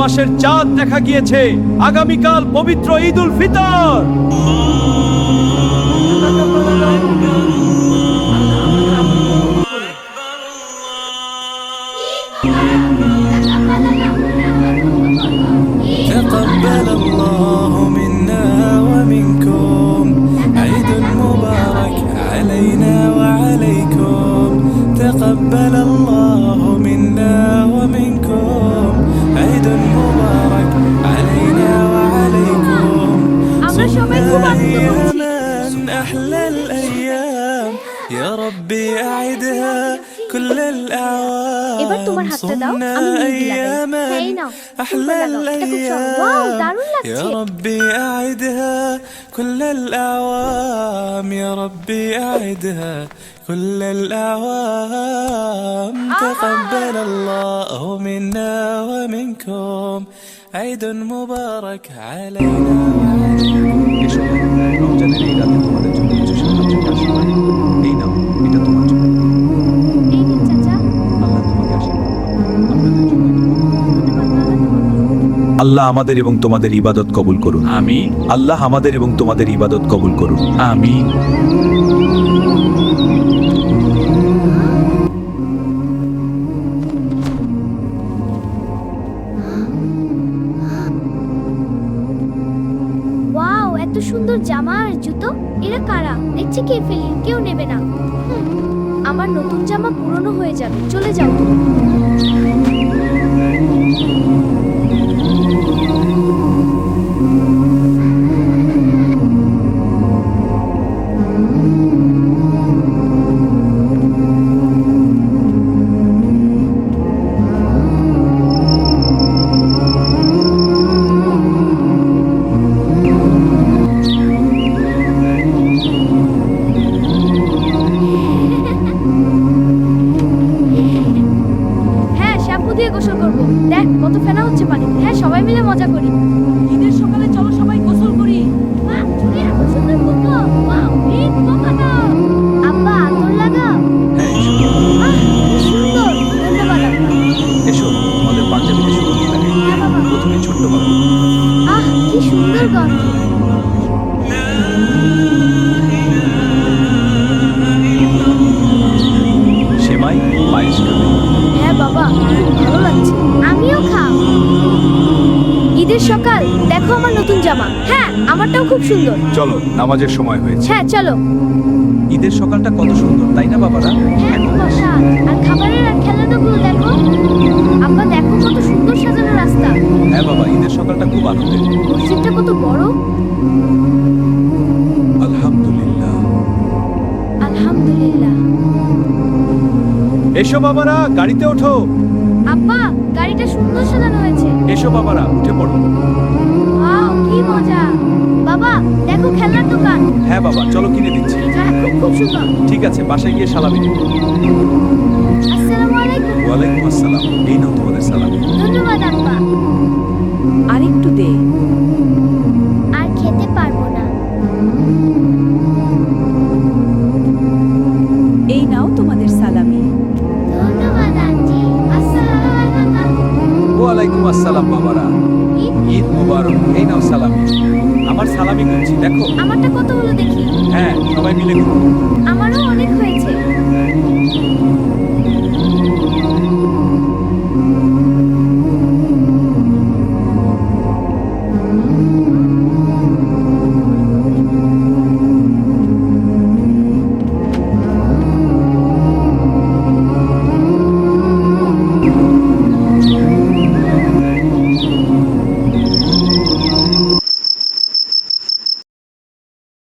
মাসের চাঁদ দেখা গিয়েছে। আগামীকাল পবিত্র ঈদ উল ফিতর। تقبل الله منا ومنكم عيد مبارك علينا وعليكم تقبل الله منا ومنكم عيد مبارك علينا وعليكم أياما أحلى الأيام يا ربي أعدها كل এবার তোমার الأعوام হাতটা দাও, صمنا আমি মেহেদি লাগাই। أياما হ্যাঁ, এই নাও। أحلى এটা খুব সহজ। ওয়াও, দারুণ الأيام লাগছে। يا ربي أعدها كل الأعوام يا ربي أعدها كل الأعوام تقبل الله منا ومنكم عيد مبارك علينا এসো রমজানের এই রাতে তোমাদের জন্য কিছু সাহায্যের আশীর্বাদ। এই নাও, এটা তোমার জন্য। এই নিন চাচা। আল্লাহ তোমাকে আশীর্বাদ করুন। আপনাদের জন্য এটা। ধন্যবাদ, আল্লাহ তোমার। আল্লাহ আমাদের এবং তোমাদের ইবাদত কবুল করুন। আমিন আল্লাহ আমাদের এবং তোমাদের ইবাদত কবুল করুন। আমিন। ওয়াও, এত সুন্দর জামা আর জুতো। এরা কারা? দেখছি কে ফেলি, কেউ নেবে না। আমার নতুন জামা পুরনো হয়ে যাবে। চলে যাও তুমি। হ্যাঁ, শ্যাম্পু দিয়ে গোসল করবো। দেখ কত ফেনা হচ্ছে পানি। হ্যাঁ, সবাই মিলে মজা করি। ঈদের সকালে চলো সবাই গোসল করি। বাহ, চুড়ি এত সুন্দর কুকুর। ওয়াও, ঈদ মোবারক। আব্বা, আতর লাগাও। হ্যাঁ, এসো। আহ, কি সুন্দর। ধন্যবাদ আব্বা। এসো, তোমাদের পাঞ্জাবিতে সুগন্ধি লাগে। হ্যাঁ বাবা। প্রথমে ছোট্ট বাবু। আহ, কি সুন্দর গন্ধ। সেমাই পায়েস খাবে। হ্যাঁ বাবা, খুব ভালো লাগছে। আমিও খাও। ঈদের সকাল, দেখো আমার নতুন জামা। হ্যাঁ, আমারটাও খুব সুন্দর। চলো, নামাজের সময় হয়েছে। হ্যাঁ, চলো। ঈদের সকালটা কত সুন্দর, তাই না বাবারা? হ্যাঁ, খুব অসাধ। আর খাবারের আর খেলনাগুলো দেখো। আব্বা, দেখো কত সুন্দর সাজানো রাস্তা। হ্যাঁ বাবা, ঈদের সকালটা খুব আনন্দের। মসজিদটা কত বড়। আলহামদুলিল্লাহ। আলহামদুলিল্লাহ। এসো বাবারা, গাড়িতে ওঠো। আব্বা, গাড়িটা সুন্দর সাজানো হয়েছে। এসো বাবারা, উঠে পড়ো। ওয়াও, কি মজা। বাবা, দেখো খেলনার দোকান। হ্যাঁ বাবা, চলো কিনে দিচ্ছি। হ্যাঁ, খুব সুন্দর। ঠিক আছে, বাসায় গিয়ে সালামি দিন। আসসালামু আলাইকুম। ওয়ালাইকুম আসসালাম। এই নাও তোমাদের সালামি। ধন্যবাদ আব্বা। আরেকটু দে। আর খেতে পারবো না। এই নাও তোমাদের সালামি। ধন্যবাদ আন্টি। আসসালামু আলাইকুম। ওয়ালাইকুম আসসালাম বাবারা। ঈদ ঈদ মোবারক। এই নাও সালামি। আমার সালামি করছি, দেখো। আমারটা কত হলো দেখি। হ্যাঁ, সবাই মিলে করুন। আমারও